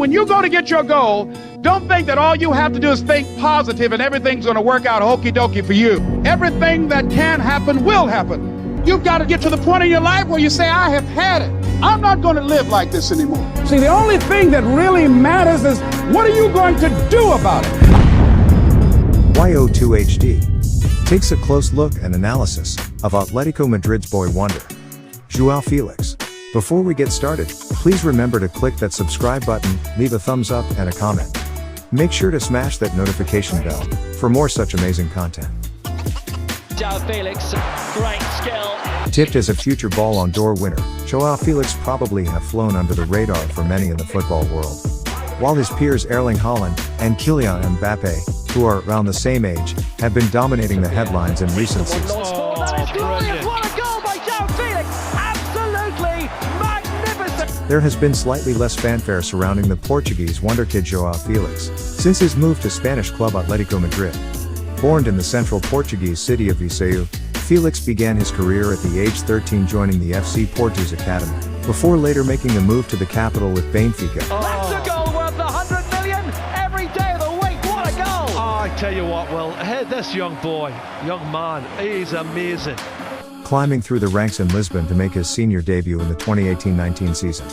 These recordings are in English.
when you go to get your goal, don't think that all you have to do is think positive and everything's going to work out okie dokie for you. Everything that can happen will happen. You've got to get to the point in your life where you say, I have had it. I'm not going to live like this anymore. See, the only thing that really matters is what are you going to do about it? YO2HD takes a close look and analysis of Atletico Madrid's boy wonder, Joao Felix. Before we get started, please remember to click that subscribe button, leave a thumbs up and a comment. Make sure to smash that notification bell for more such amazing content. Joao Felix, great skill. Tipped as a future Ballon d'Or winner, Joao Felix probably have flown under the radar for many in the football world. While his peers Erling Haaland and Kylian Mbappe, who are around the same age, have been dominating the headlines in recent seasons. That is glorious! What a goal by Joao Felix! Absolutely magnificent! There has been slightly less fanfare surrounding the Portuguese wonder kid Joao Felix since his move to Spanish club Atletico Madrid. Born in the central Portuguese city of Viseu, Felix began his career at the age 13 joining the FC Porto's academy, before later making the move to the capital with Benfica. That's a goal worth 100 million every day of the week. What a goal! I tell you what, Will, this young boy, young man, he's amazing. Climbing through the ranks in Lisbon to make his senior debut in the 2018-19 season,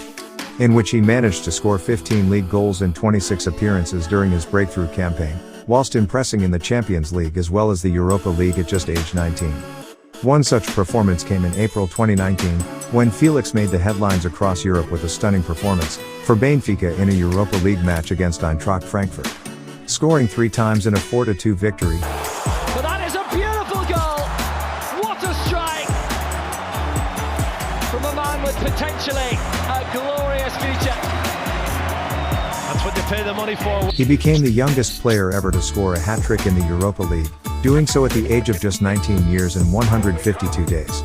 in which he managed to score 15 league goals in 26 appearances during his breakthrough campaign, whilst impressing in the Champions League as well as the Europa League at just age 19. One such performance came in April 2019, when Felix made the headlines across Europe with a stunning performance for Benfica in a Europa League match against Eintracht Frankfurt, scoring 3 times in a 4-2 victory. But that is a beautiful goal! What a strike! From a man with potentially a glorious future. That's what they pay the money for. He became the youngest player ever to score a hat-trick in the Europa League, doing so at the age of just 19 years and 152 days.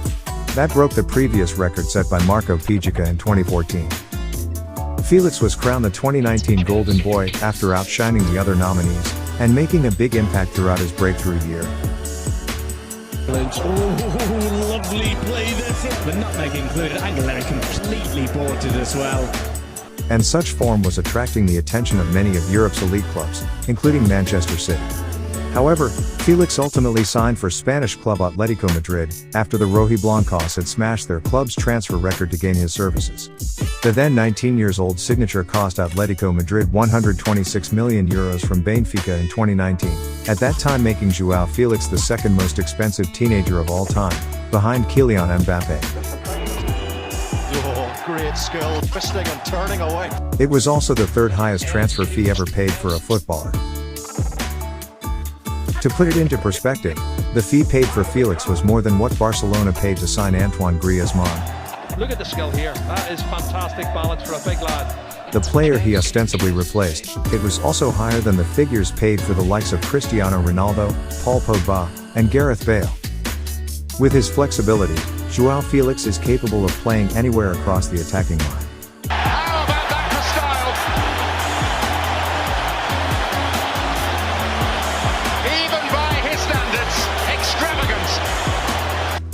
That broke the previous record set by Marco Pijica in 2014. Felix was crowned the 2019 Golden Boy after outshining the other nominees and making a big impact throughout his breakthrough year. Oh, lovely play there. The nutmeg included. Aguilera completely bought it as well. And such form was attracting the attention of many of Europe's elite clubs, including Manchester City. However, Felix ultimately signed for Spanish club Atletico Madrid, after the Rojiblancos had smashed their club's transfer record to gain his services. The then 19-year-old signature cost Atletico Madrid €126 million from Benfica in 2019, at that time making Joao Felix the second most expensive teenager of all time, behind Kylian Mbappe. Great skill, twisting and turning away. It was also the third highest transfer fee ever paid for a footballer. To put it into perspective, the fee paid for Felix was more than what Barcelona paid to sign Antoine Griezmann. Look at the skill here. That is fantastic balance for a big lad. The player he ostensibly replaced, it was also higher than the figures paid for the likes of Cristiano Ronaldo, Paul Pogba, and Gareth Bale. With his flexibility, Joao Felix is capable of playing anywhere across the attacking line. How about that for style? Even by his standards, extravagance.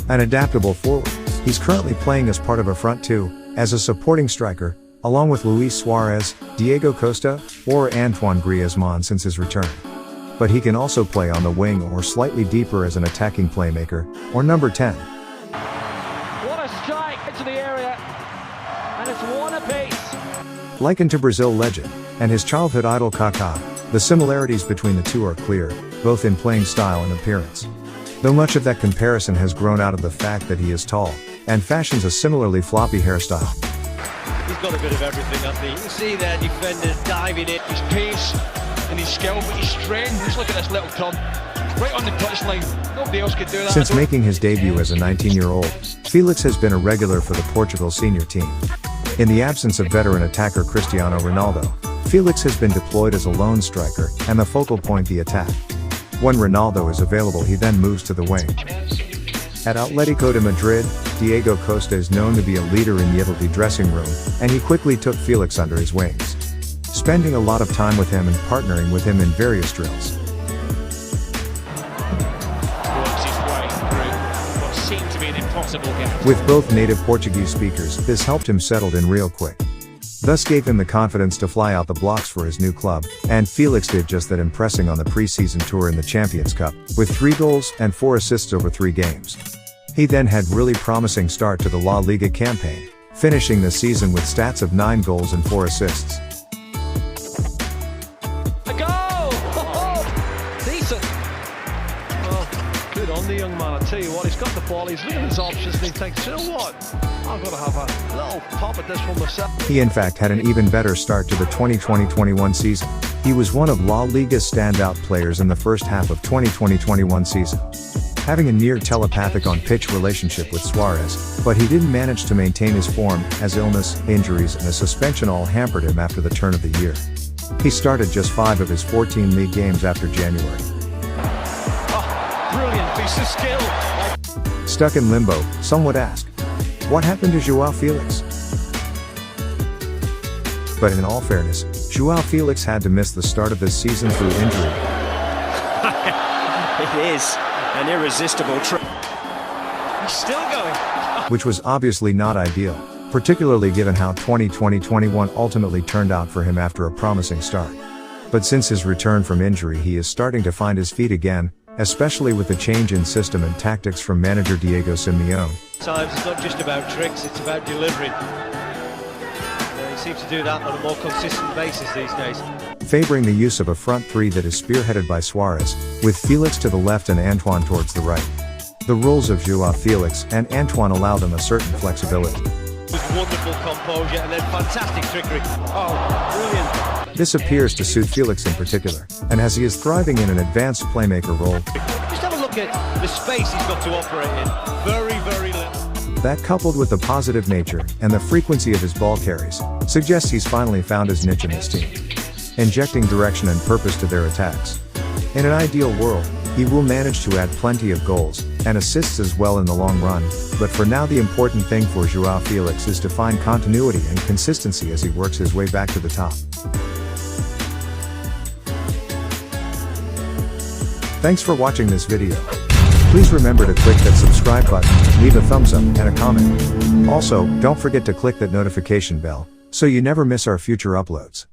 An adaptable forward, he's currently playing as part of a front two, as a supporting striker, along with Luis Suarez, Diego Costa, or Antoine Griezmann since his return. But he can also play on the wing or slightly deeper as an attacking playmaker, or number 10. Strike into the area, and it's one apiece. Likened to Brazil legend and his childhood idol Kaká, the similarities between the two are clear, both in playing style and appearance. Though much of that comparison has grown out of the fact that he is tall and fashions a similarly floppy hairstyle. He's got a bit of everything, hasn't he? You can see there defenders diving in. His pace and his skill, but his strength. Just look at this little turn. Right on the touchline. Nobody else could do that. Since making his debut as a 19-year-old, Felix has been a regular for the Portugal senior team. In the absence of veteran attacker Cristiano Ronaldo, Felix has been deployed as a lone striker and the focal point the attack. When Ronaldo is available, he then moves to the wing. At Atletico de Madrid, Diego Costa is known to be a leader in the Italy dressing room, and he quickly took Felix under his wings, spending a lot of time with him and partnering with him in various drills. With both native Portuguese speakers, this helped him settle in real quick. thus gave him the confidence to fly out the blocks for his new club, and Felix did just that, impressing on the pre-season tour in the Champions Cup, with 3 goals and 4 assists over 3 games. He then had really promising start to the La Liga campaign, finishing the season with stats of 9 goals and 4 assists. A goal! Decent. Well, good on the young man, I tell you what, he's got the ball, he's looking at his options and he thinks, you know what, I'm going to have a little pop at this one myself. He in fact had an even better start to the 2020-21 season. He was one of La Liga's standout players in the first half of 2020-21 season, having a near telepathic on-pitch relationship with Suarez, but he didn't manage to maintain his form, as illness, injuries and a suspension all hampered him after the turn of the year. He started just 5 of his 14 league games after January. Oh, brilliant piece of skill. Stuck in limbo, some would ask. What happened to Joao Felix? But in all fairness, Joao Felix had to miss the start of this season through injury. It is an irresistible trick. He's still going. Which was obviously not ideal, particularly given how 2020-21 ultimately turned out for him after a promising start. But since his return from injury, he is starting to find his feet again, especially with the change in system and tactics from manager Diego Simeone. Sometimes it's not just about tricks, it's about delivering. He seems to do that on a more consistent basis these days. Favoring the use of a front 3 that is spearheaded by Suarez, with Felix to the left and Antoine towards the right. The roles of Joao Felix and Antoine allow them a certain flexibility. With wonderful composure and then fantastic trickery. Oh, brilliant. This appears to suit Felix in particular, and as he is thriving in an advanced playmaker role. Just have a look at the space he's got to operate in. Very, very little. That, coupled with the positive nature and the frequency of his ball carries, suggests he's finally found his niche in this team, injecting direction and purpose to their attacks. In an ideal world, he will manage to add plenty of goals and assists as well in the long run, but for now the important thing for Joao Felix is to find continuity and consistency as he works his way back to the top. Thanks for watching this video. Please remember to click that subscribe button, leave a thumbs up and a comment. Also, don't forget to click that notification bell, so you never miss our future uploads.